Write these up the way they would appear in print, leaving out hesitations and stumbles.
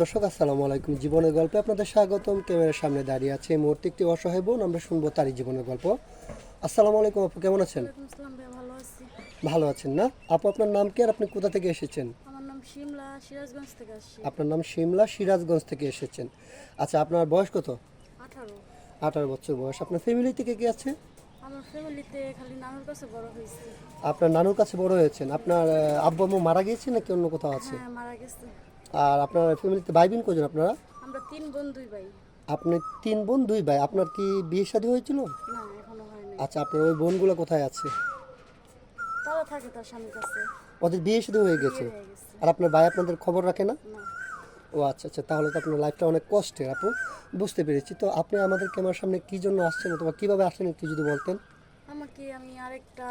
দর্শক আসসালামু আলাইকুম। জীবনের গল্পে আপনাদের স্বাগতম। ক্যামেরার সামনে দাঁড়িয়ে আছে এই মুহূর্তে একটি অসহায় বোন। আমরা শুনবো তারই জীবনের গল্প। আসসালামু আলাইকুম আপু, কেমন আছেন? ওয়ালাইকুম আসসালাম ভাইয়া, ভালো আছি। ভালো আছেন না আপু? আপনার নাম কি আর আপনি কোথা থেকে এসেছেন? আমার নাম শিমলা, সিরাজগঞ্জ থেকে আসছি। আপনার নাম শিমলা, সিরাজগঞ্জ থেকে এসেছেন। আচ্ছা, আপনার বয়স কত? 18। 18 বছর বয়স। আপনার ফ্যামিলি থেকে কে আছে? আমার ফ্যামিলিতে খালি নানুর কাছে বড় হয়েছি। আপনার নানুর কাছে বড় হয়েছেন। আপনার আব্বু আম্মু মারা গিয়েছে নাকি অন্য কোথাও আছে? হ্যাঁ, মারা গেছে। আর আপনার ফ্যামিলিতে ভাই বোন কজন আপনারা? আমরা 3 বোন 2 ভাই। আপনি 3 বোন 2 ভাই। আপনার কি বিয়ে শাদী হয়েছিল? না, এখনো হয় নাই। আচ্ছা, আপনার ওই বোনগুলো কোথায় আছে? তারা থাকে তার স্বামীর কাছে। ওদের বিয়ে শাদী হয়ে গেছে? বিয়ে হয়ে গেছে। আর আপনার ভাই আপনাদের খবর রাখে না? না। ও আচ্ছা আচ্ছা, তাহলে তো আপনার লাইফটা অনেক কষ্টের আপু। বুঝতে পেরেছি। তো আপনি আমাদের ক্যামেরার সামনে কী জন্য আসছেন অথবা কীভাবে আসলেন একটু যদি বলতেন। আমি আরেকটা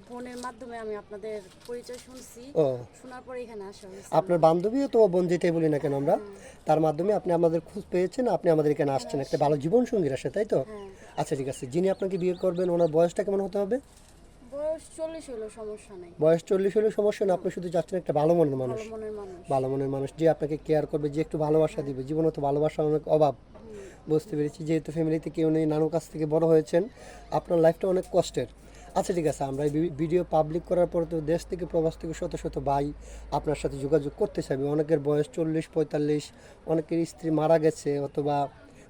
বোনের মাধ্যমে আমি আপনাদের পরিচয় শুনছি। ও, শোনার পরে এখানে আসা হয়েছে। আপনার বান্ধবী অথবা বোন যেটাই বলি না কেন আমরা, তার মাধ্যমে আপনি আমাদের খোঁজ পেয়েছেন, আপনি আমাদের এখানে আসছেন একটা ভালো জীবন সঙ্গীর আসে, তাই তো? হ্যাঁ। আচ্ছা ঠিক আছে। যিনি আপনাকে বিয়ে করবেন ওনার বয়সটা কেমন হতে হবে? বয়স 40 হলো, সমস্যা নাই। বয়স 40 হলেও সমস্যা না, আপনি শুধু চাচ্ছেন একটা ভালো মনের মানুষ। ভালো মনের মানুষ। ভালো মনের মানুষ যে আপনাকে কেয়ার করবে, যে একটু ভালোবাসা দিবে। জীবনে তো ভালোবাসার অনেক অভাব। বুঝতে পেরেছি। যেহেতু ফ্যামিলিতে কেউ নেই, নানুর কাছ থেকে বড় হয়েছেন, আপনার লাইফটা অনেক কষ্টের। আচ্ছা ঠিক আছে, আমরা এই ভিডিও পাবলিক করার পর তো দেশ থেকে প্রবাস থেকে শত শত ভাই আপনার সাথে যোগাযোগ করতে চাইবে। অনেকের বয়স 40-45, অনেকের স্ত্রী মারা গেছে অথবা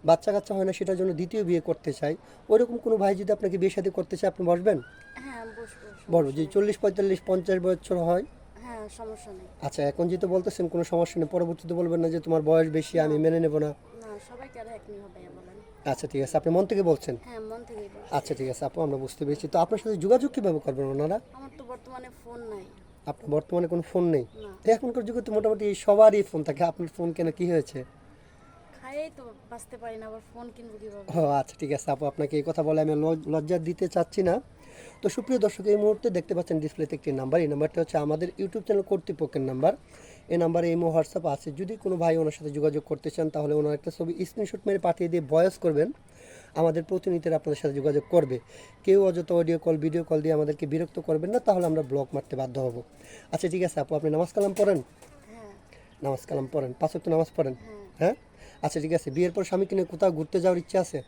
বাচ্চা কাচ্চা হয় না, সেটার জন্য দ্বিতীয় বিয়ে করতে চাই। ওইরকম কোনো ভাই যদি আপনাকে বিয়ে শাদী করতে চায়, আপনি বসবেন? হ্যাঁ, বসবো। বলবো যে 40-45-50 বছর হয়। হ্যাঁ, সমস্যা নেই। আচ্ছা, এখন যেহেতু বলতেছেন কোনো সমস্যা নেই, পরবর্তীতে বলবেন না যে তোমার বয়স বেশি, আমি মেনে নেব না। না, সবাইকে আর এক নিয়ে হবে বলেন। আচ্ছা ঠিক আছে, আপনি মন থেকে বলছেন। হ্যাঁ, মন থেকেই বলছি। আচ্ছা ঠিক আছে আপু, আমরা বুঝতে পেরেছি। তো আপনার সাথে যোগাযোগ কীভাবে করবেন ওনারা? আমার তো বর্তমানে ফোন নাই। আপনার বর্তমানে কোনো ফোন নেই? না। তো এখনকার যুগে তো মোটামুটি সবারই ফোন থাকে, আপনার ফোন কেন, কি হয়েছে? খাইয়েই তো বাঁচতে পারি না, আবার ফোন কিনবো কিভাবে? ও আচ্ছা ঠিক আছে আপু, আপনাকে এই কথা বলে আমি লজ্জা দিতে চাচ্ছি না। তো সুপ্রিয় দর্শক, এই মুহূর্তে দেখতে পাচ্ছেন ডিসপ্লেতে একটি নাম্বার। এই নাম্বারটা হচ্ছে আমাদের ইউটিউব চ্যানেল কর্তৃপক্ষের নাম্বার। এই নাম্বারে ইমো হোয়াটসঅ্যাপ আছে। যদি কোনো ভাই ওনার সাথে যোগাযোগ করতে চান, তাহলে ওনার একটা ছবি স্ক্রিনশট মেরে পাঠিয়ে দিয়ে ভয়েস করবেন। আমাদের প্রতিনিধিরা আপনাদের সাথে যোগাযোগ করবে। কেউ অযথা অডিও কল ভিডিও কল দিয়ে আমাদেরকে বিরক্ত করবেন না, তাহলে আমরা ব্লক মারতে বাধ্য হব। আচ্ছা ঠিক আছে আপু, আপনি নামাজ কালাম পড়েন? হ্যাঁ। নামাজ কালাম পড়েন, 5 ওয়াক্ত নামাজ পড়েন? হ্যাঁ। হ্যাঁ। আচ্ছা ঠিক আছে, বিয়ের পর স্বামীকে নিয়ে কোথাও ঘুরতে যাওয়ার ইচ্ছা আছে?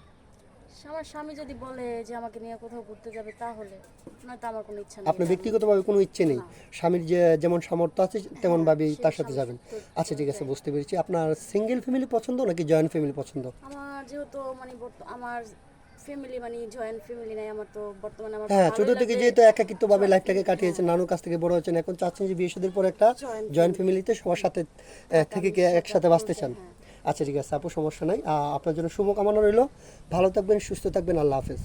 আমার স্বামী যদি বলে যে আমাকে নিয়ে কোথাও ঘুরতে যাবে, তাহলে নয়তো আমার কোনো ইচ্ছা নেই। আপনার ব্যক্তিগতভাবে কোনো ইচ্ছে নেই? না। স্বামীর যে যেমন সামর্থ্য আছে তেমনভাবেই সে তার সাথে স্বামীর যাবেন? সাথে আচ্ছা ঠিক আছে, যাই। বুঝতে পেরেছি। আপনার সিঙ্গেল ফ্যামিলি পছন্দ নাকি জয়েন্ট ফ্যামিলি পছন্দ? আমার যেহেতু আমার ফ্যামিলি জয়েন্ট ফ্যামিলি নাই, আমার তো বর্তমানে আমার হ্যাঁ, ছোট ভালোই থেকে লাগে যেহেতু একাকিত্বভাবে joint লাইফটাকে family, কাটিয়েছেন, নানুর কাছ থেকে বড় হয়েছেন, এখন চাচ্ছেন যে বিয়ে শাদীর পর একটা joint জয়েন্ট family। ফ্যামিলিতে সবার সাথে থেকে একসাথে বাঁচতে চান। হ্যাঁ। আচ্ছা ঠিক আছে আপু, সমস্যা নাই। আপনার জন্য শুভকামনা রইল। ভালো থাকবেন, সুস্থ থাকবেন। আল্লাহ হাফেজ।